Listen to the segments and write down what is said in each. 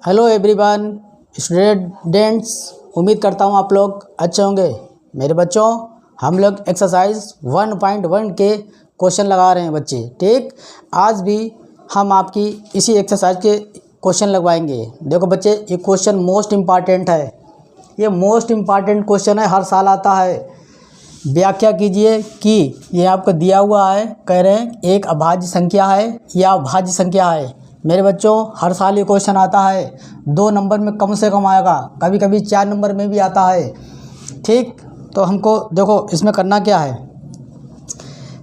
Hello everyone students, उम्मीद करता हूँ आप लोग अच्छे होंगे। मेरे बच्चों, हम लोग एक्सरसाइज 1.1 के क्वेश्चन लगा रहे हैं बच्चे। ठीक, आज भी हम आपकी इसी एक्सरसाइज के क्वेश्चन लगवाएंगे। देखो बच्चे, ये क्वेश्चन मोस्ट इम्पॉर्टेंट है। ये मोस्ट इम्पॉर्टेंट क्वेश्चन है, हर साल आता है। व्याख्या कीजिए कि ये आपको दिया हुआ है, कह रहे हैं एक अभाज्य संख्या है या अभाज्य संख्या है। मेरे बच्चों, हर साल ये क्वेश्चन आता है। 2 नंबर में कम से कम आएगा, कभी कभी 4 नंबर में भी आता है। ठीक, तो हमको देखो इसमें करना क्या है।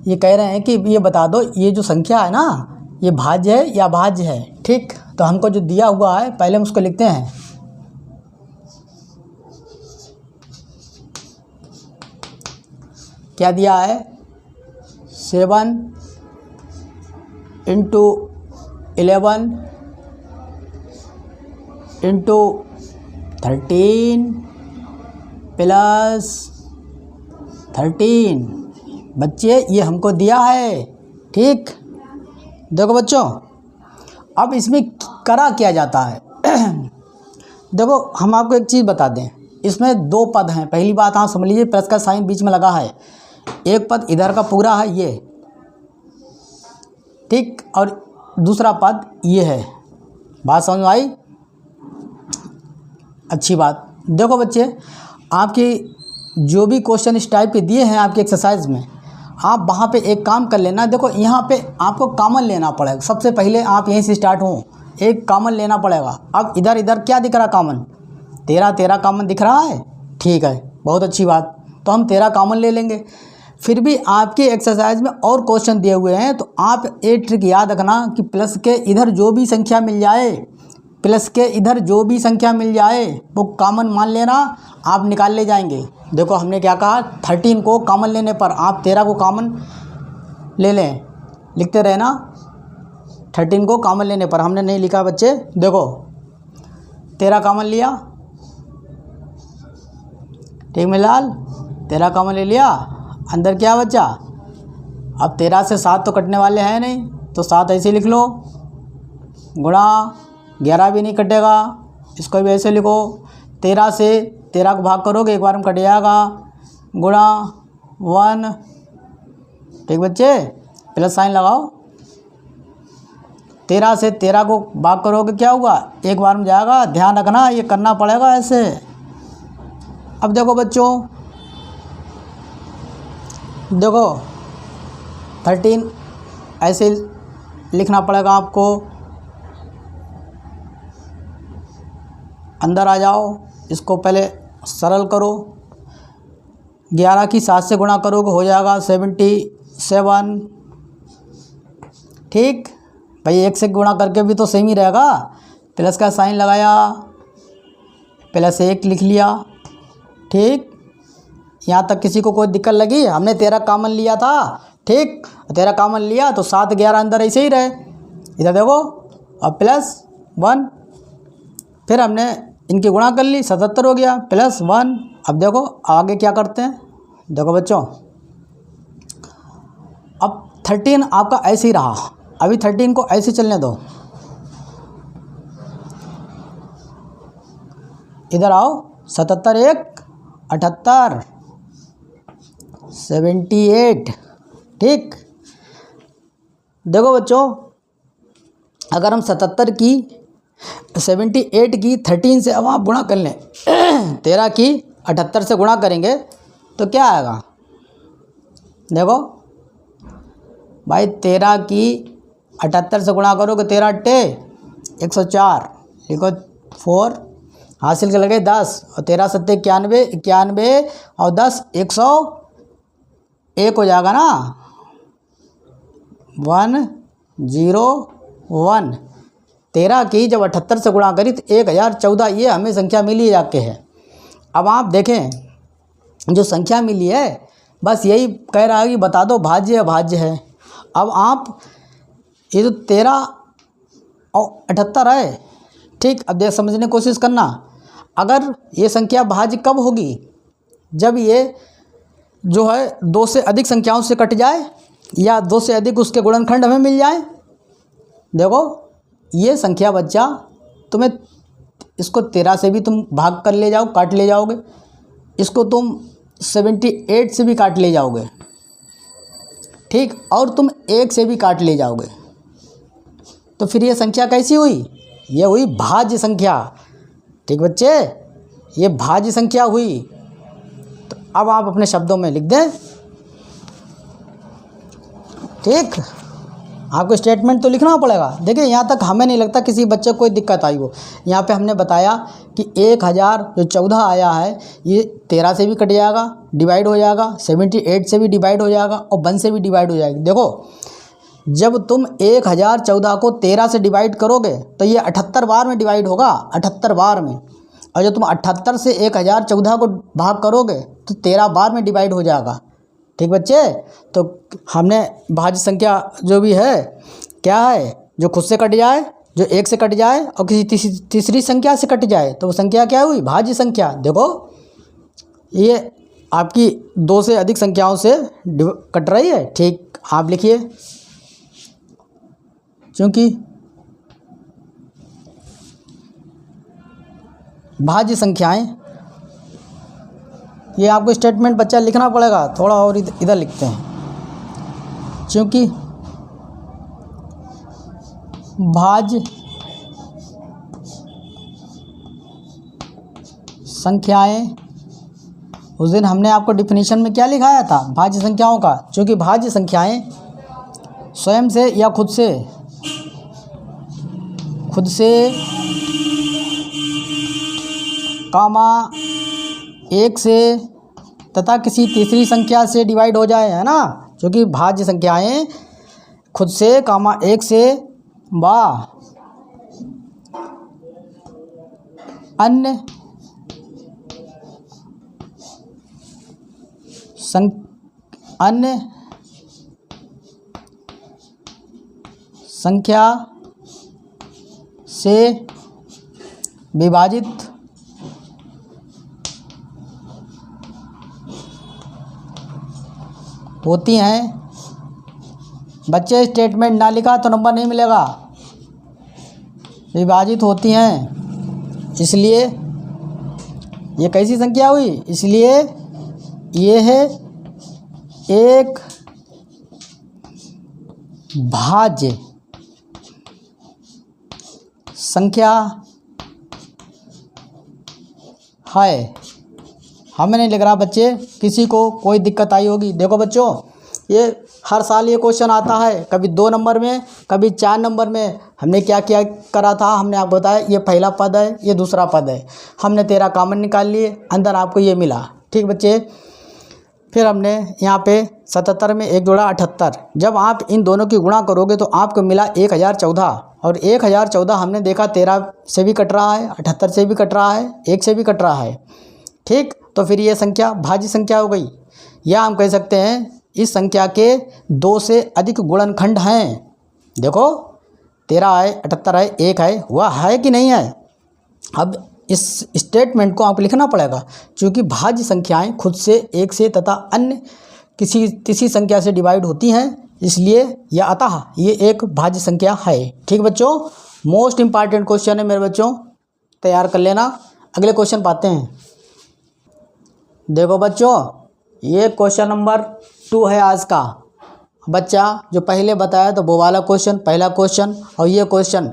ये कह रहे हैं कि ये बता दो, ये जो संख्या है ना, ये भाज्य है या अभाज्य है। ठीक, तो हमको जो दिया हुआ है पहले हम उसको लिखते हैं। क्या दिया है? 7 × 11 × 13 + 13। बच्चे, ये हमको दिया है। ठीक, देखो बच्चों, अब इसमें करा क्या जाता है। देखो, हम आपको एक चीज़ बता दें, इसमें 2 पद हैं। पहली बात आप समझ लीजिए, प्लस का साइन बीच में लगा है। एक पद इधर का पूरा है ये, ठीक, और दूसरा पद ये है। बात समझ में आई? अच्छी बात। देखो बच्चे, आपकी जो भी क्वेश्चन इस टाइप के दिए हैं आपकी एक्सरसाइज में, आप वहाँ पे एक काम कर लेना। देखो, यहाँ पे आपको कॉमन लेना पड़ेगा। सबसे पहले आप यहीं से स्टार्ट हो, एक कॉमन लेना पड़ेगा। अब इधर इधर क्या दिख रहा कॉमन? 13 कॉमन दिख रहा है। ठीक है, बहुत अच्छी बात। तो हम 13 कॉमन ले लेंगे। फिर भी आपकी एक्सरसाइज में और क्वेश्चन दिए हुए हैं, तो आप एक ट्रिक याद रखना कि प्लस के इधर जो भी संख्या मिल जाए, प्लस के इधर जो भी संख्या मिल जाए वो कॉमन मान लेना, आप निकाल ले जाएंगे। देखो, हमने क्या कहा, 13 को कॉमन लेने पर आप 13 को कॉमन ले लें। लिखते रहे ना, 13 को कॉमन लेने पर। हमने नहीं लिखा बच्चे। देखो, 13 कॉमन लिया, ठीक मिलाल, 13 कॉमन ले लिया। अंदर क्या बचा? अब 13 से 7 तो कटने वाले हैं नहीं, तो 7 ऐसे लिख लो। गुणा 11 भी नहीं कटेगा, इसको भी ऐसे लिखो। 13 से 13 को भाग करोगे, एक बार में कट जाएगा। गुणा 1, ठीक बच्चे, प्लस साइन लगाओ। 13 से 13 को भाग करोगे, क्या होगा? एक बार में जाएगा। ध्यान रखना, ये करना पड़ेगा ऐसे। अब देखो बच्चों, देखो 13 ऐसे लिखना पड़ेगा आपको। अंदर आ जाओ, इसको पहले सरल करो। 11 की 7 से गुणा करोगे, हो जाएगा 77। ठीक भाई, 1 से गुणा करके भी तो सेम ही रहेगा। प्लस का साइन लगाया, +1 लिख लिया। ठीक, यहाँ तक किसी को कोई दिक्कत लगी? हमने 13 कॉमन लिया था। ठीक, 13 कॉमन लिया तो 7 11 अंदर ऐसे ही रहे। इधर देखो, अब +1, फिर हमने इनकी गुणा कर ली, 77 हो गया, +1। अब देखो आगे क्या करते हैं। देखो बच्चों, अब 13 आपका ऐसे ही रहा। अभी 13 को ऐसे चलने दो। इधर आओ, 77 1 78 78। ठीक, देखो बच्चों, अगर हम 78 की 78 की 13 से अब आप गुणा कर लें, 13 की 78 से गुणा करेंगे तो क्या आएगा? देखो भाई, 13 की 78 से गुणा करोगे, 13 × 8 104, लिखो 4, हासिल के लगे 10, और 13 × 7 = 91, और 10 101 हो जाएगा ना। 101। 13 की जब 78 से गुणा करी तो 1014, ये हमें संख्या मिली जाके है। अब आप देखें, जो संख्या मिली है, बस यही कह रहा है कि बता दो भाज्य अभाज्य है। अब आप ये तो 13 और 78 है। ठीक, अब देख समझने की कोशिश करना। अगर ये संख्या भाज्य कब होगी? जब ये जो है 2 से अधिक संख्याओं से कट जाए, या 2 से अधिक उसके गुणनखंड हमें मिल जाए। देखो ये संख्या बच्चा तुम्हें इसको 13 से भी तुम भाग कर ले जाओ, काट ले जाओगे, इसको तुम 78 से भी काट ले जाओगे, ठीक, और तुम 1 से भी काट ले जाओगे, तो फिर ये संख्या कैसी हुई? ये हुई भाज्य संख्या। ठीक बच्चे, ये भाज्य संख्या हुई। तो अब आप अपने शब्दों में लिख दें। ठीक, आपको स्टेटमेंट तो लिखना पड़ेगा। देखिए यहाँ तक हमें नहीं लगता किसी बच्चे को कोई दिक्कत आई हो। यहाँ पे हमने बताया कि 1000 जो 14 आया है ये 13 से भी कट जाएगा, डिवाइड हो जाएगा, 78 से भी डिवाइड हो जाएगा और 1 से भी डिवाइड हो जाएगी। देखो जब तुम 1014 को 13 से डिवाइड करोगे तो ये 78 बार में डिवाइड होगा, 78 बार में, और जब तुम 78 से 1014 को भाग करोगे तो 13 बार में डिवाइड हो जाएगा। ठीक बच्चे, तो हमने भाज्य संख्या जो भी है क्या है, जो खुद से कट जाए, जो 1 से कट जाए और किसी तीसरी संख्या से कट जाए तो वो संख्या क्या हुई? भाज्य संख्या। देखो ये आपकी 2 से अधिक संख्याओं से कट रही है। ठीक, आप लिखिए, क्योंकि भाज्य संख्याएं, ये आपको स्टेटमेंट बच्चा लिखना पड़ेगा, थोड़ा और इधर लिखते हैं, क्योंकि भाज्य संख्याएं, उस दिन हमने आपको डिफिनीशन में क्या लिखाया था भाज्य संख्याओं का? क्योंकि भाज्य संख्याएं स्वयं से या खुद से कामा 1 से तथा किसी तीसरी संख्या से डिवाइड हो जाए, है ना। क्योंकि भाज्य संख्याएं खुद से कामा 1 से व अन्य संख्या से विभाजित होती हैं। बच्चे स्टेटमेंट ना लिखा तो नंबर नहीं मिलेगा। विभाजित होती हैं, इसलिए ये कैसी संख्या हुई? इसलिए ये है एक भाज्य संख्या है। हमें नहीं लग रहा बच्चे किसी को कोई दिक्कत आई होगी। देखो बच्चों, ये हर साल ये क्वेश्चन आता है, कभी 2 नंबर में, कभी 4 नंबर में। हमने क्या क्या करा था, हमने आपको बताया ये पहला पद है, ये दूसरा पद है, हमने 13 कॉमन निकाल लिए, अंदर आपको ये मिला। ठीक बच्चे, फिर हमने यहाँ पे 77 में 1 जोड़ा 78। जब आप इन दोनों की गुणा करोगे तो आपको मिला 1014, और 1014 हमने देखा 13 से भी कट रहा है, 78 से भी कट रहा है, 1 से भी कट रहा है। ठीक, तो फिर ये संख्या भाज्य संख्या हो गई। या हम कह सकते हैं इस संख्या के 2 से अधिक गुणनखंड हैं। देखो 13 है, 78 है, 1 है, हुआ है कि नहीं है? अब इस स्टेटमेंट को आपको लिखना पड़ेगा, क्योंकि भाज्य संख्याएं खुद से, 1 से तथा अन्य किसी तीसरी संख्या से डिवाइड होती हैं, इसलिए यह अतः ये एक भाज्य संख्या है। ठीक बच्चों, मोस्ट इम्पॉर्टेंट क्वेश्चन है मेरे बच्चों, तैयार कर लेना। अगले क्वेश्चन पाते हैं। देखो बच्चों, ये क्वेश्चन नंबर 2 है आज का। बच्चा जो पहले बताया तो वो वाला क्वेश्चन, पहला क्वेश्चन, और ये क्वेश्चन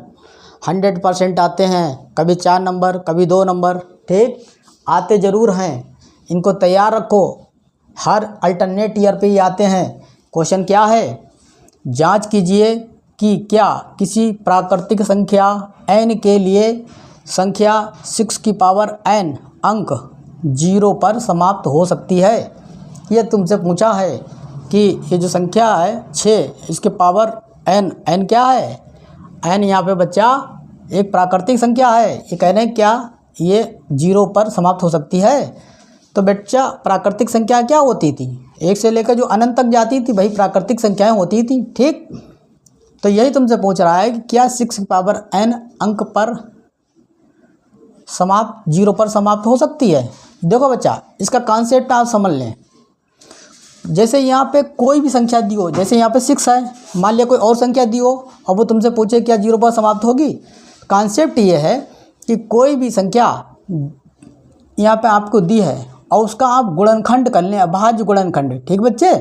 100% आते हैं, कभी 4 नंबर, कभी 2 नंबर। ठीक, आते ज़रूर हैं, इनको तैयार रखो, हर अल्टरनेट ईयर पे ही आते हैं। क्वेश्चन क्या है? जांच कीजिए कि क्या किसी प्राकृतिक संख्या n के लिए संख्या 6 की पावर n अंक 0 पर समाप्त हो सकती है। ये तुमसे पूछा है कि ये जो संख्या है 6, इसके पावर n क्या है? n यहाँ पे बच्चा एक प्राकृतिक संख्या है। ये कह रहे हैं क्या ये 0 पर समाप्त हो सकती है? तो बच्चा प्राकृतिक संख्या क्या होती थी? 1 से लेकर जो अनंत तक जाती थी वही प्राकृतिक संख्याएं होती थी। ठीक, तो यही तुमसे पूछ रहा है कि क्या 6 की पावर n अंक पर समाप्त 0 पर समाप्त हो सकती है। देखो बच्चा, इसका कॉन्सेप्ट आप समझ लें। जैसे यहाँ पे कोई भी संख्या दी हो, जैसे यहाँ पे 6 है, मान लिया कोई और संख्या दी हो और वो तुमसे पूछे क्या 0 पर समाप्त होगी। कॉन्सेप्ट ये है कि कोई भी संख्या यहाँ पे आपको दी है और उसका आप गुणनखंड कर लें, अभाज्य गुणनखंड। ठीक बच्चे,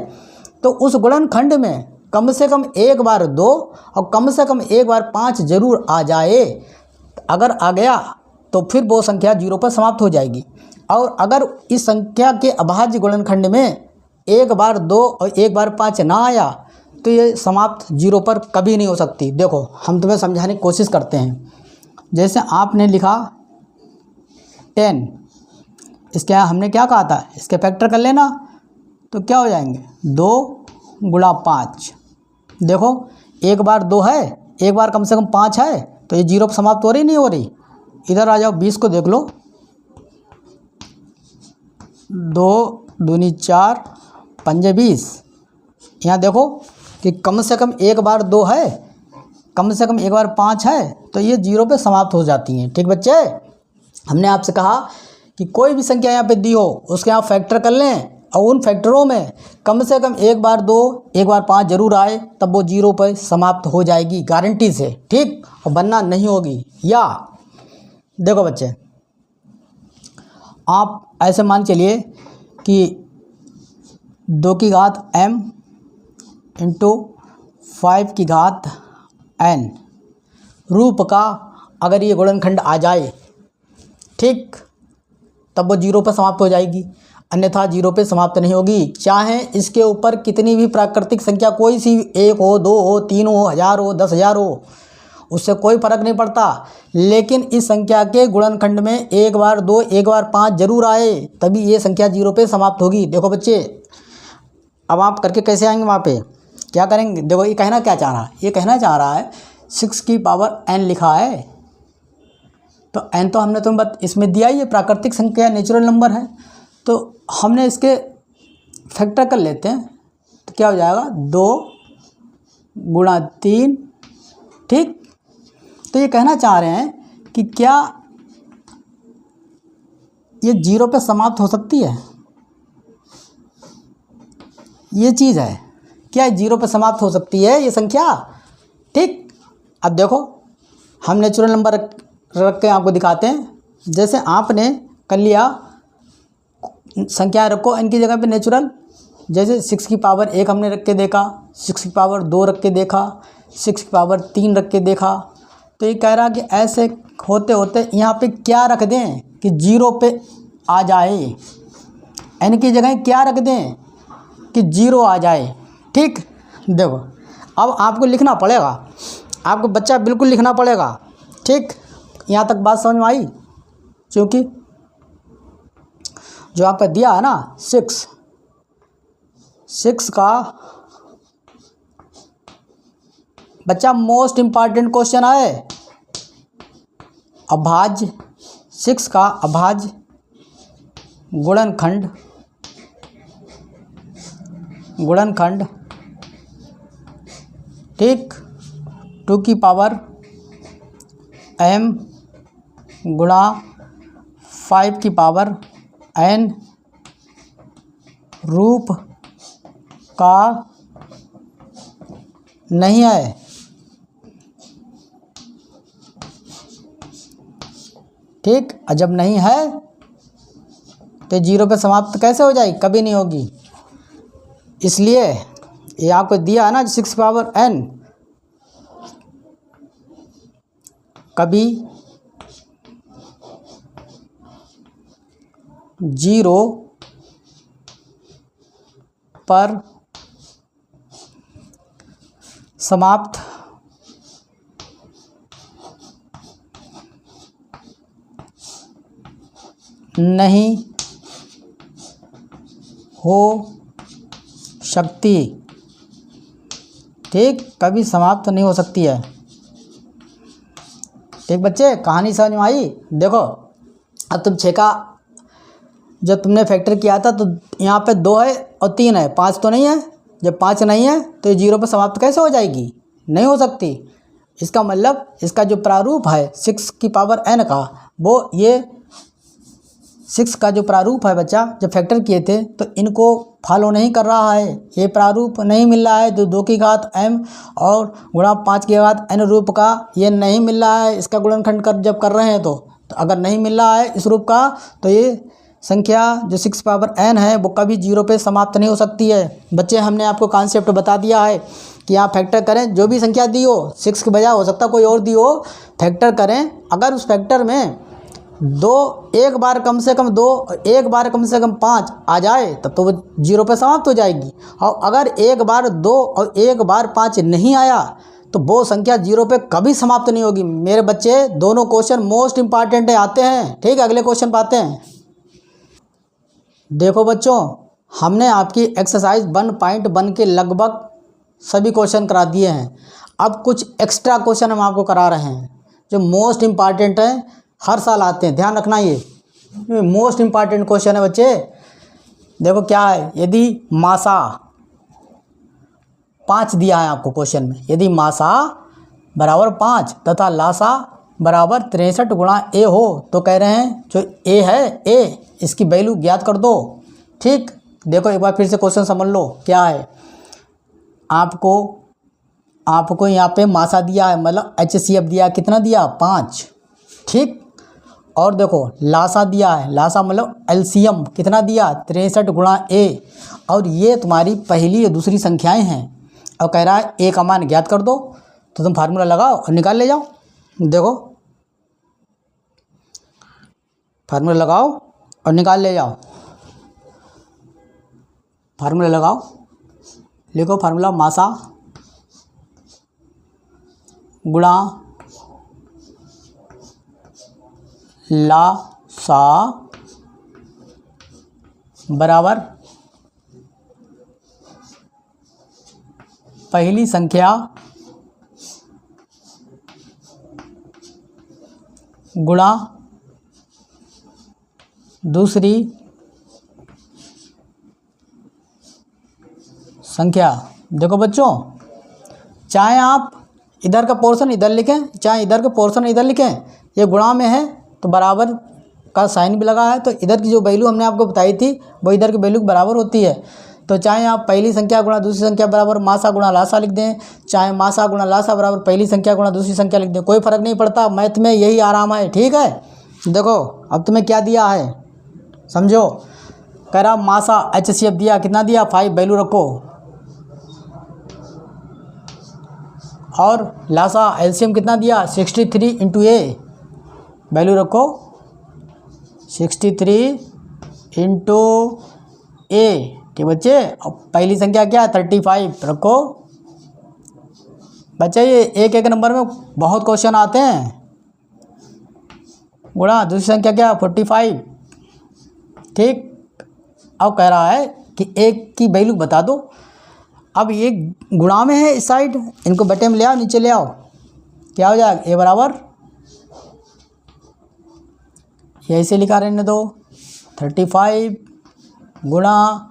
तो उस गुणनखंड में कम से कम एक बार 2 और कम से कम एक बार 5 जरूर आ जाए। अगर आ गया तो फिर वो संख्या 0 पर समाप्त हो जाएगी। और अगर इस संख्या के अभाज्य गुणनखंड में एक बार 2 और एक बार 5 ना आया तो ये समाप्त 0 पर कभी नहीं हो सकती। देखो हम तुम्हें समझाने की कोशिश करते हैं। जैसे आपने लिखा 10, इसके हमने क्या कहा था, इसके फैक्टर कर लेना तो क्या हो जाएंगे 2 गुणा 5। देखो एक बार 2 है, एक बार कम से कम 5 है, तो ये 0 पर समाप्त हो रही नहीं हो रही। इधर आ जाओ, 20 को देख लो, 2 दूनी 4 पंजे 20। यहाँ देखो कि कम से कम एक बार 2 है, कम से कम एक बार 5 है, तो ये 0 पे समाप्त हो जाती हैं। ठीक बच्चे, हमने आपसे कहा कि कोई भी संख्या यहाँ पे दी हो उसके आप फैक्टर कर लें और उन फैक्टरों में कम से कम एक बार 2 एक बार 5 जरूर आए, तब वो 0 पर समाप्त हो जाएगी गारंटी से। ठीक, और बनना नहीं होगी। या देखो बच्चे, आप ऐसे मान चलिए कि 2 की घात m इंटू 5 की घात n रूप का अगर ये गुणनखंड आ जाए, ठीक, तब वो 0 पर समाप्त हो जाएगी, अन्यथा 0 पे समाप्त नहीं होगी। चाहे इसके ऊपर कितनी भी प्राकृतिक संख्या कोई सी 1 हो, 2 हो, 3 हो, 1000 हो, 10,000 हो, उससे कोई फर्क नहीं पड़ता। लेकिन इस संख्या के गुणनखंड में एक बार 2 एक बार 5 जरूर आए, तभी ये संख्या 0 पे समाप्त होगी। देखो बच्चे, अब आप करके कैसे आएंगे वहाँ पे, क्या करेंगे? देखो ये कहना क्या चाह रहा है, ये कहना चाह रहा है 6 की पावर n लिखा है, तो n तो हमने तुम्हें इसमें दिया ही है, प्राकृतिक संख्या नेचुरल नंबर है, तो हमने इसके फैक्टर कर लेते हैं। तो क्या हो जाएगा 2 गुणा 3। ठीक, तो ये कहना चाह रहे हैं कि क्या ये 0 पे समाप्त हो सकती है, ये चीज़ है, क्या 0 पे समाप्त हो सकती है ये संख्या? ठीक, अब देखो हम नेचुरल नंबर रख के आपको दिखाते हैं। जैसे आपने कर लिया, संख्या रखो n की जगह पे नेचुरल, जैसे 6 की पावर 1 हमने रख के देखा, 6 की पावर 2 रख के देखा, 6 की पावर 3 रख के देखा। तो ये कह रहा कि ऐसे होते होते यहाँ पे क्या रख दें कि 0 पे आ जाए, n की जगह क्या रख दें कि 0 आ जाए। ठीक, देखो अब आपको लिखना पड़ेगा, आपको बच्चा बिल्कुल लिखना पड़ेगा। ठीक, यहाँ तक बात समझ में आई? क्योंकि जो आपका दिया है ना 6 का बच्चा मोस्ट इम्पॉर्टेंट क्वेश्चन है, अभाज्य 6 का अभाज्य गुणनखंड ठीक, 2 की पावर m गुणा 5 की पावर n रूप का नहीं है। ठीक, और जब नहीं है तो 0 पे समाप्त कैसे हो जाएगी? कभी नहीं होगी। इसलिए ये आपको दिया है ना 6 पावर n, कभी 0 पर समाप्त नहीं हो सकती। ठीक, कभी समाप्त नहीं हो सकती है। ठीक बच्चे, कहानी समझ में आई? देखो अब तुम 6 का जब तुमने फैक्टर किया था तो यहाँ पे 2 है और 3 है, 5 तो नहीं है। जब 5 नहीं है तो ये 0 पर समाप्त कैसे हो जाएगी? नहीं हो सकती। इसका मतलब इसका जो प्रारूप है 6 की पावर n का, वो ये 6 का जो प्रारूप है बच्चा, जब फैक्टर किए थे तो इनको फॉलो नहीं कर रहा है, ये प्रारूप नहीं मिल रहा है। तो 2 की घात m और गुणा 5 की घात n रूप का ये नहीं मिल रहा है। इसका गुणनखंड जब कर रहे हैं तो तो अगर नहीं मिल रहा है इस रूप का तो ये संख्या जो 6 पावर n है वो कभी 0 पे समाप्त नहीं हो सकती है। बच्चे हमने आपको कॉन्सेप्ट बता दिया है कि आप फैक्टर करें, जो भी संख्या दी हो 6 के बजाय हो सकता कोई और दी हो, फैक्टर करें। अगर उस फैक्टर में एक बार कम से कम 2, एक बार कम से कम 5 आ जाए तब तो वो 0 पे समाप्त हो जाएगी। और अगर एक बार 2 और एक बार 5 नहीं आया तो वो संख्या 0 पे कभी समाप्त नहीं होगी। मेरे बच्चे दोनों क्वेश्चन मोस्ट इंपॉर्टेंट है, आते हैं। ठीक है, अगले क्वेश्चन पे आते हैं। देखो बच्चों, हमने आपकी एक्सरसाइज 1.1 के लगभग सभी क्वेश्चन करा दिए हैं। अब कुछ एक्स्ट्रा क्वेश्चन हम आपको करा रहे हैं जो मोस्ट इम्पॉर्टेंट हैं, हर साल आते हैं, ध्यान रखना। ये मोस्ट इम्पॉर्टेंट क्वेश्चन है बच्चे। देखो क्या है, यदि मासा 5 दिया है आपको क्वेश्चन में, यदि मासा बराबर 5 तथा लासा बराबर 63 गुणा ए हो तो कह रहे हैं जो ए है, ए इसकी वैल्यू ज्ञात कर दो। ठीक, देखो एक बार फिर से क्वेश्चन समझ लो क्या है। आपको यहाँ पे मासा दिया है, मतलब HCF दिया, कितना दिया 5। ठीक, और देखो लासा दिया है, लासा मतलब LCM कितना दिया 63 गुणा ए, और ये तुम्हारी पहली और दूसरी संख्याएं हैं। और कह रहा है ए का मान ज्ञात कर दो, तो तुम फार्मूला लगाओ और निकाल ले जाओ। देखो फार्मूला लगाओ और निकाल ले जाओ। फार्मूला लगाओ, लिखो फार्मूला मासा गुणा लासा बराबर पहली संख्या गुणा दूसरी संख्या। देखो बच्चों, चाहे आप इधर का पोर्शन इधर लिखें, चाहे इधर का पोर्शन इधर लिखें, ये गुणा में है तो बराबर का साइन भी लगा है, तो इधर की जो वैल्यू हमने आपको बताई थी वो इधर की वैल्यू बराबर होती है। तो चाहे आप पहली संख्या गुणा दूसरी संख्या बराबर मासा गुणा लासा लिख दें, चाहे मासा गुणा लासा बराबर पहली संख्या गुणा दूसरी संख्या लिख दें, कोई फ़र्क नहीं पड़ता। मैथ में यही आराम है। ठीक है, देखो अब तुम्हें क्या दिया है समझो। कह रहा मासा HCF दिया, कितना दिया 5, वैल्यू रखो। और लासा LCM कितना दिया 63 इंटू ए, वैल्यू रखो 63 इंटू ए। ठीक बच्चे, अब पहली संख्या क्या है 35 रखो। बच्चे ये एक एक नंबर में बहुत क्वेश्चन आते हैं। गुणा दूसरी संख्या क्या 45। ठीक, अब कह रहा है कि एक की वैल्यू बता दो। अब ये गुणा में है इस साइड, इनको बटे में ले आओ, नीचे ले आओ, क्या हो जाएगा ए बराबर, यही से लिखा रहने दो 35 गुणा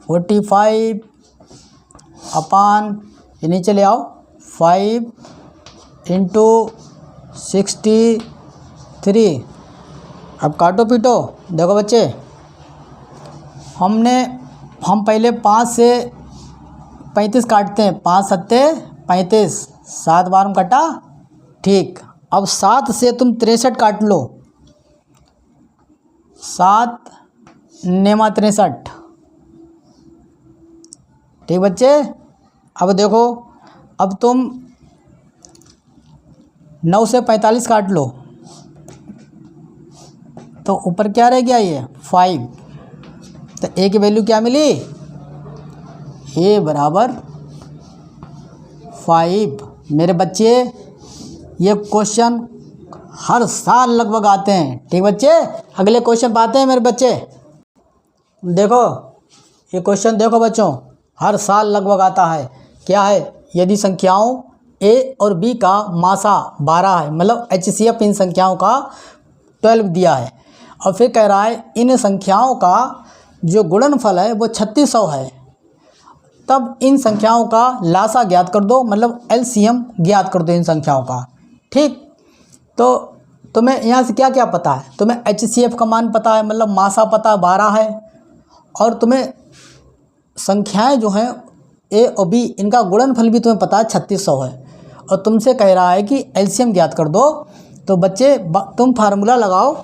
45 अपान, ये नीचे ले आओ 5 इंटू 63। अब काटो पीटो। देखो बच्चे, हम पहले 5 से 35 काटते हैं, 5 सत्ते 35, 7 बार में कटा। ठीक, अब 7 से तुम 63 काट लो, 7 नेमा 63। ठीक बच्चे, अब देखो, अब तुम 9 से 45 काट लो तो ऊपर क्या रह गया ये 5। तो ए की वैल्यू क्या मिली, ए बराबर 5। मेरे बच्चे ये क्वेश्चन हर साल लगभग आते हैं। ठीक बच्चे, अगले क्वेश्चन पे आते हैं मेरे बच्चे। देखो ये क्वेश्चन देखो बच्चों, हर साल लगभग आता है। क्या है, यदि संख्याओं ए और बी का मासा 12 है, मतलब HCF इन संख्याओं का 12 दिया है, और फिर कह रहा है इन संख्याओं का जो गुणनफल है वो 3600 है, तब इन संख्याओं का लासा ज्ञात कर दो, मतलब LCM ज्ञात कर दो इन संख्याओं का। ठीक, तो तुम्हें यहाँ से क्या क्या पता है, तुम्हें HCF का मान पता है, मतलब मासा पता 12 है, और तुम्हें संख्याएं जो हैं ए और बी इनका गुणनफल भी तुम्हें पता है 3600 है, और तुमसे कह रहा है कि LCM ज्ञात कर दो। तो बच्चे तुम फार्मूला लगाओ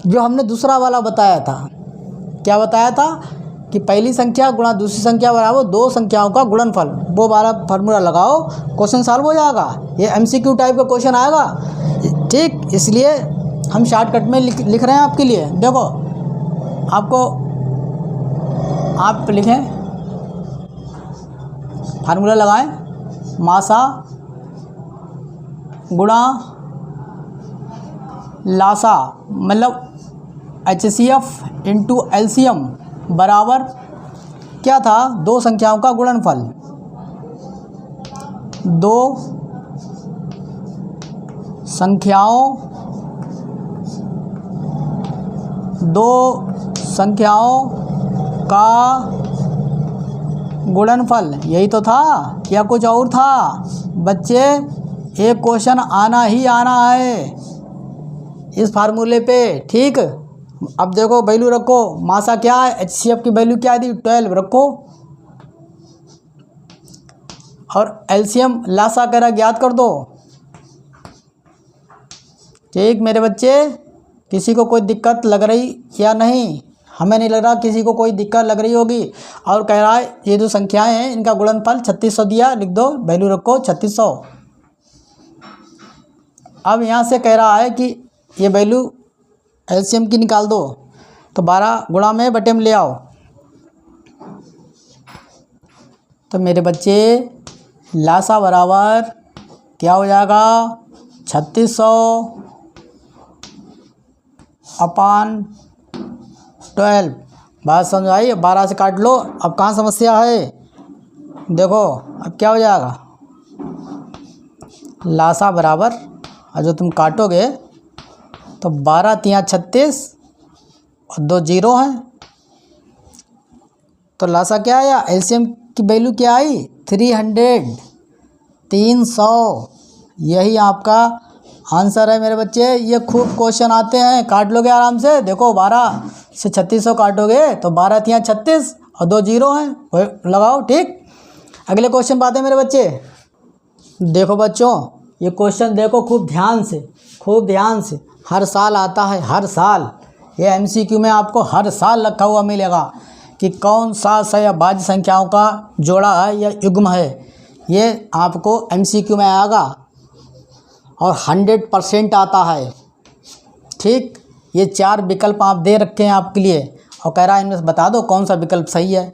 जो हमने दूसरा वाला बताया था। क्या बताया था कि पहली संख्या गुणा दूसरी संख्या बराबर दो संख्याओं का गुणनफल, वो वाला फार्मूला लगाओ, क्वेश्चन सॉल्व हो जाएगा। ये एमसीक्यू टाइप का क्वेश्चन आएगा, ठीक। इसलिए हम शॉर्टकट में लिख रहे हैं आपके लिए। देखो आपको आप लिखें, फार्मूला लगाएं, मासा गुणा लासा, मतलब HCF इंटू LCM बराबर क्या था, दो संख्याओं का गुणनफल। दो संख्याओं का गुणनफल, यही तो था या कुछ और था? बच्चे एक क्वेश्चन आना ही आना है इस फार्मूले पे, ठीक। अब देखो वैल्यू रखो, मासा क्या है, HCF की वैल्यू क्या थी 12 रखो, और LCM लासा करा ज्ञात कर दो, ठीक। मेरे बच्चे किसी को कोई दिक्कत लग रही या नहीं? हमें नहीं लग रहा किसी को कोई दिक्कत लग रही होगी। और कह रहा है ये जो संख्याएं हैं इनका गुणनफल 3600 दिया, लिख दो, वैल्यू रखो 3600। अब यहाँ से कह रहा है कि ये वैल्यू LCM की निकाल दो, तो 12 गुणा में बटे में ले आओ। तो मेरे बच्चे लासा बराबर क्या हो जाएगा, 3600 अपान 12। बात समझ आई? 12 से काट लो। अब कहाँ समस्या है, देखो अब क्या हो जाएगा, लासा बराबर, और जो तुम काटोगे तो 12 तिया 36 और 2 जीरो हैं, तो लासा क्या आया, LCM की वैल्यू क्या आई 300, 300। यही आपका आंसर है मेरे बच्चे। ये खूब क्वेश्चन आते हैं, काट लोगे आराम से। देखो 12 से 3600 काटोगे तो 12 तिया 36 और 2 जीरो हैं, लगाओ, ठीक। अगले क्वेश्चन पाते हैं मेरे बच्चे। देखो बच्चों ये क्वेश्चन देखो खूब ध्यान से, खूब ध्यान से। हर साल आता है, हर साल ये MCQ में आपको हर साल रखा हुआ मिलेगा कि कौन सा सहभाज्य संख्याओं का जोड़ा है या युग्म है। ये आपको MCQ में आएगा और 100% आता है, ठीक। ये 4 विकल्प आप दे रखे हैं आपके लिए और कह रहा है इनमें से बता दो कौन सा विकल्प सही है।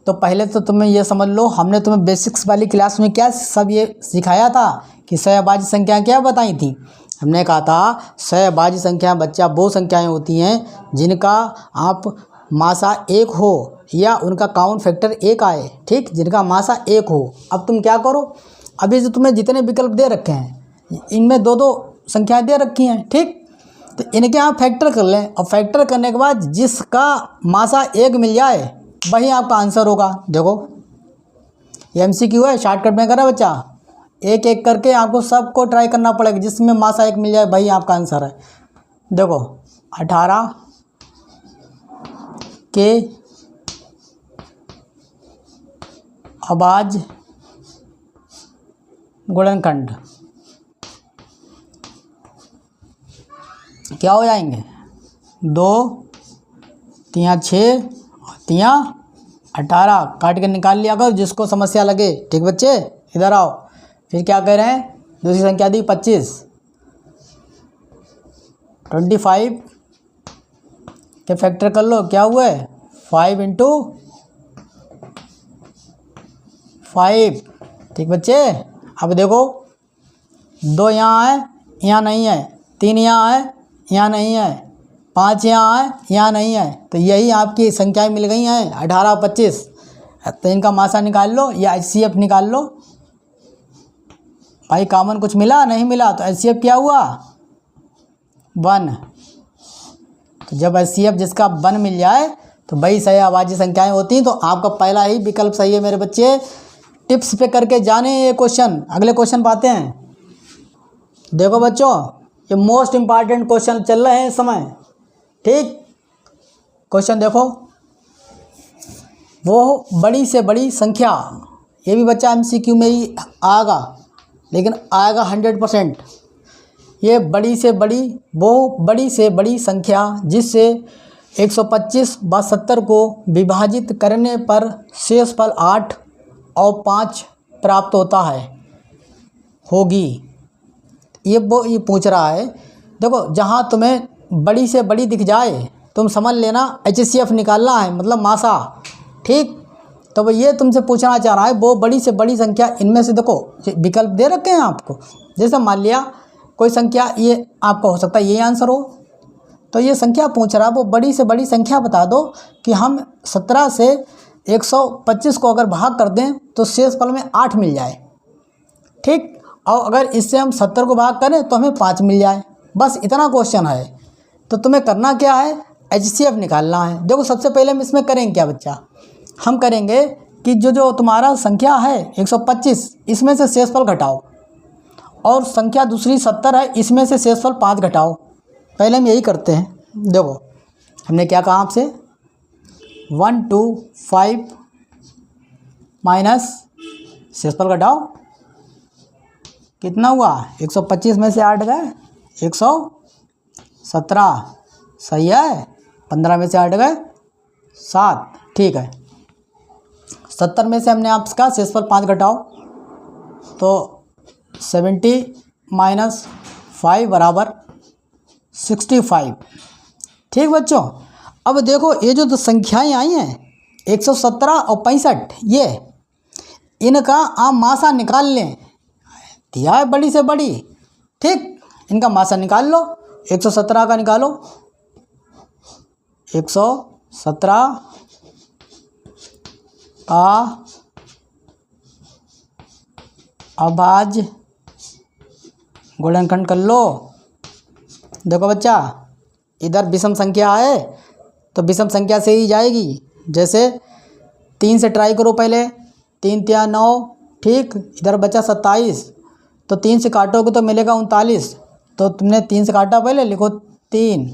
तो पहले तो तुम्हें ये समझ लो, हमने तुम्हें बेसिक्स वाली क्लास में क्या सब ये सिखाया था कि सहभाज्य संख्याएं क्या बताई थी। हमने कहा था सहभाज्य संख्याएं बच्चा वो संख्याएं होती हैं जिनका आप मासा 1 हो या उनका काउंट फैक्टर 1 आए, ठीक, जिनका मासा 1 हो। अब तुम क्या करो, अभी जो तुम्हें जितने विकल्प दे रखे हैं इनमें 2-2 संख्याएं दे रखी हैं, ठीक। तो इनके आप फैक्टर कर लें और फैक्टर करने के बाद जिसका मासा 1 मिल जाए वही आपका आंसर होगा। देखो ये MCQ है, शॉर्टकट में करा बच्चा, एक एक करके आपको सबको ट्राई करना पड़ेगा, जिसमें मासा 1 मिल जाए वही आपका आंसर है। देखो 18 के अभाज्य गुणनखंड क्या हो जाएंगे, 2 तिया 6 तिया 18, काट के निकाल लिया करो जिसको समस्या लगे, ठीक बच्चे। इधर आओ, फिर क्या कह रहे हैं, दूसरी संख्या दी 25, 25 के फैक्टर कर लो, क्या हुए 5 इंटू 5, ठीक बच्चे। अब देखो 2 यहाँ है, यहाँ नहीं है, 3 यहाँ है, यहाँ नहीं है, 5 यहाँ है, यहाँ नहीं है, तो यही आपकी संख्याएं मिल गई हैं 18 और 25। तो इनका मासा निकाल लो या HCF निकाल लो। भाई कॉमन कुछ मिला नहीं मिला, तो HCF क्या हुआ 1। तो जब HCF जिसका 1 मिल जाए तो वही सहभाज्य संख्याएं होती हैं। तो आपका पहला ही विकल्प सही है मेरे बच्चे। टिप्स पे करके जाने ये क्वेश्चन। अगले क्वेश्चन पाते हैं। देखो बच्चों ये मोस्ट इम्पॉर्टेंट क्वेश्चन चल रहे हैं इस समय, ठीक। क्वेश्चन देखो, वो बड़ी से बड़ी संख्या, ये भी बच्चा MCQ में ही आएगा, लेकिन आएगा 100%। ये बड़ी से बड़ी वो बड़ी से बड़ी संख्या जिससे 125 व 70 को विभाजित करने पर शेषफल 8 और 5 प्राप्त होता है होगी। ये पूछ रहा है। देखो, जहाँ तुम्हें बड़ी से बड़ी दिख जाए तुम समझ लेना HCF निकालना है, मतलब मासा। ठीक, तो वो ये तुमसे पूछना चाह रहा है वो बड़ी से बड़ी संख्या इनमें से, देखो विकल्प दे रखे हैं आपको। जैसे मान लिया कोई संख्या, ये आपका हो सकता है ये आंसर हो, तो ये संख्या पूछ रहा है वो बड़ी से बड़ी संख्या बता दो कि हम 17 से 125 को अगर भाग कर दें तो शेषफल में 8 मिल जाए। ठीक, और अगर इससे हम 70 को भाग करें तो हमें 5 मिल जाए। बस इतना क्वेश्चन है। तो तुम्हें करना क्या है, HCF निकालना है। देखो, सबसे पहले हम इसमें करेंगे क्या बच्चा, हम करेंगे कि जो तुम्हारा संख्या है 125, इसमें से शेषफल घटाओ, और संख्या दूसरी 70 है, इसमें से शेषफल 5 घटाओ। पहले हम यही करते हैं। देखो, हमने क्या कहा आपसे, 1 2 5 माइनस शेषफल घटाओ, कितना हुआ, 125 में से 8 गए 117, सही है। 15 में से 8 गए 7, ठीक है। 70 में से हमने आपका शेषफल 5 घटाओ, तो 70 माइनस 5 बराबर 65। ठीक बच्चों, अब देखो ये जो संख्याएं आई हैं 117 और 65, ये इनका आप मासा निकाल लें। दिया है बड़ी से बड़ी, ठीक, इनका मासा निकाल लो। 117 का निकालो, 117 का अभाज्य गुणनखंड कर लो। देखो बच्चा, इधर विषम संख्या है तो विषम संख्या से ही जाएगी। जैसे 3 से ट्राई करो पहले, 3 3 9, ठीक। इधर बचा 27, तो 3 से काटोगे तो मिलेगा 39, तो तुमने 3 से काटा, पहले लिखो 3।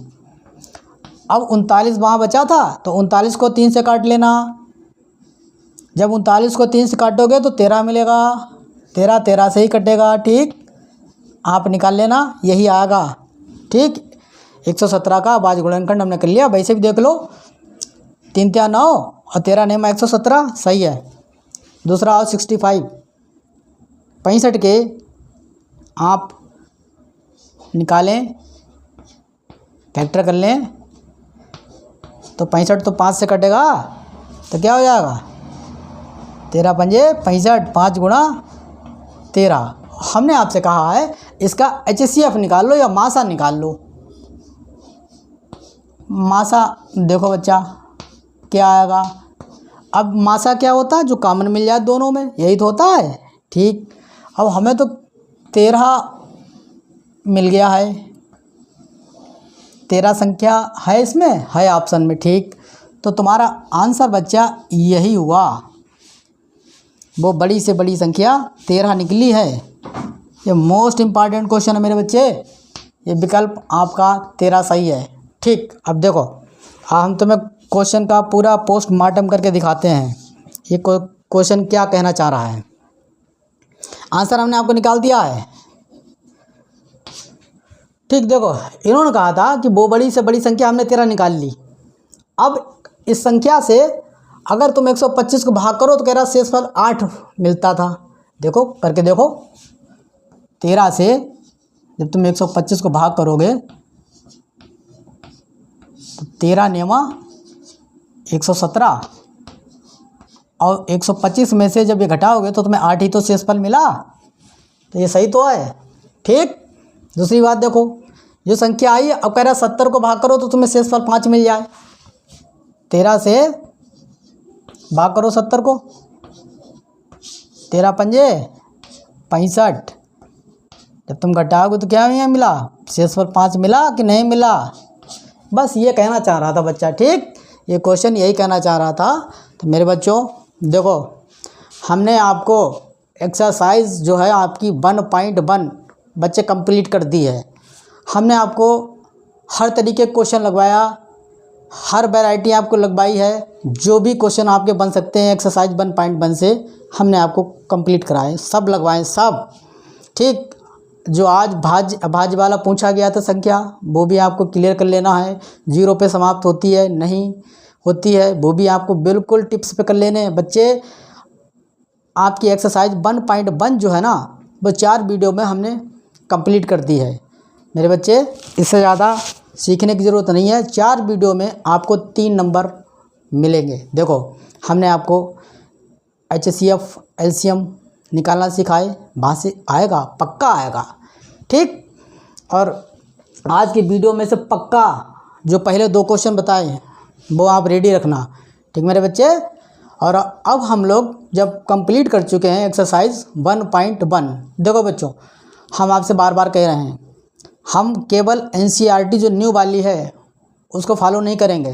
अब 39 वहाँ बचा था तो 39 को 3 से काट लेना। जब 39 को 3 से काटोगे तो 13 मिलेगा, 13 13 से ही कटेगा। ठीक, आप निकाल लेना, यही आएगा। ठीक, 117 का अभाज्य गुणनखंड हमने कर लिया। वैसे भी देख लो, 3 3 9 और 13 9 117, सही है। दूसरा आओ 65, 65 के आप निकालें, फैक्टर कर लें, तो 65 तो 5 से कटेगा, तो क्या हो जाएगा, 13 पंजे 65, 5 गुणा 13। हमने आपसे कहा है इसका HCF निकाल लो या मासा निकाल लो। मासा देखो बच्चा क्या आएगा। अब मासा क्या होता है, जो कॉमन मिल जाए दोनों में, यही तो होता है। ठीक, अब हमें तो 13 मिल गया है, 13 संख्या है इसमें, है ऑप्शन में। ठीक, तो तुम्हारा आंसर बच्चा यही हुआ, वो बड़ी से बड़ी संख्या 13 निकली है। ये मोस्ट इम्पॉर्टेंट क्वेश्चन है मेरे बच्चे, ये विकल्प आपका 13 सही है। ठीक, अब देखो हम तुम्हें क्वेश्चन का पूरा पोस्टमार्टम करके दिखाते हैं, ये क्वेश्चन क्या कहना चाह रहा है। आंसर हमने आपको निकाल दिया है। ठीक, देखो इन्होंने कहा था कि वो बड़ी से बड़ी संख्या हमने 13 निकाल ली। अब इस संख्या से अगर तुम 125 को भाग करो तो कह रहा शेषफल 8 मिलता था। देखो करके देखो, 13 से जब तुम 125 को भाग करोगे तो 13 नेमा 117, और 125 में से जब ये घटाओगे तो तुम्हें 8 ही तो शेषफल मिला, तो ये सही तो है। ठीक, दूसरी बात देखो, जो संख्या आई अब कह रहा 70 को भाग करो तो तुम्हें शेषफल 5 मिल जाए। 13 से भाग करो 70 को, 13 पंजे 65, जब तुम घटाओगे तो क्या यहाँ मिला, शेषफल 5 मिला कि नहीं मिला। बस ये कहना चाह रहा था बच्चा। ठीक, ये क्वेश्चन यही कहना चाह रहा था। तो मेरे बच्चों देखो, हमने आपको एक्सरसाइज जो है आपकी 1.1 बच्चे कंप्लीट कर दी है। हमने आपको हर तरीके के क्वेश्चन लगवाया, हर वैरायटी आपको लगवाई है। जो भी क्वेश्चन आपके बन सकते हैं एक्सरसाइज 1.1 से हमने आपको कंप्लीट कराए, सब लगवाए सब। ठीक, जो आज भाज्य वाला पूछा गया था संख्या, वो भी आपको क्लियर कर लेना है। 0 पे समाप्त होती है नहीं होती है, वो भी आपको बिल्कुल टिप्स पे कर लेने हैं बच्चे। आपकी एक्सरसाइज 1.1 जो है ना, वो 4 वीडियो में हमने कंप्लीट कर दी है मेरे बच्चे। इससे ज़्यादा सीखने की ज़रूरत नहीं है। 4 वीडियो में आपको 3 नंबर मिलेंगे। देखो, हमने आपको HCF LCM निकालना सिखाए, वहाँ से आएगा, पक्का आएगा, ठीक। और आज की वीडियो में से पक्का जो पहले 2 क्वेश्चन बताए हैं वो आप रेडी रखना, ठीक मेरे बच्चे। और अब हम लोग जब कंप्लीट कर चुके हैं एक्सरसाइज 1.1, देखो बच्चों, हम आपसे बार बार कह रहे हैं, हम केवल NCERT जो न्यू वाली है उसको फॉलो नहीं करेंगे,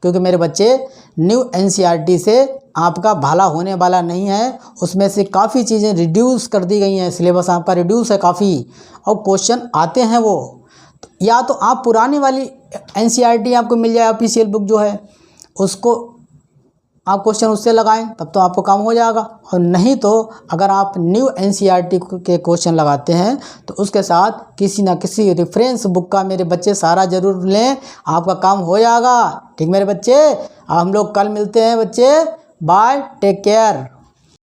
क्योंकि मेरे बच्चे न्यू NCERT से आपका भला होने वाला नहीं है। उसमें से काफ़ी चीज़ें रिड्यूस कर दी गई हैं, सिलेबस आपका रिड्यूस है काफ़ी, और क्वेश्चन आते हैं वो। या तो आप पुरानी वाली NCERT आपको मिल जाए, ऑफिशियल बुक जो है, उसको आप क्वेश्चन उससे लगाएं, तब तो आपको काम हो जाएगा। और नहीं तो अगर आप न्यू NCERT के क्वेश्चन लगाते हैं तो उसके साथ किसी ना किसी रेफरेंस बुक का मेरे बच्चे सहारा जरूर लें, आपका काम हो जाएगा, ठीक मेरे बच्चे। हम लोग कल मिलते हैं बच्चे, बाय, टेक केयर।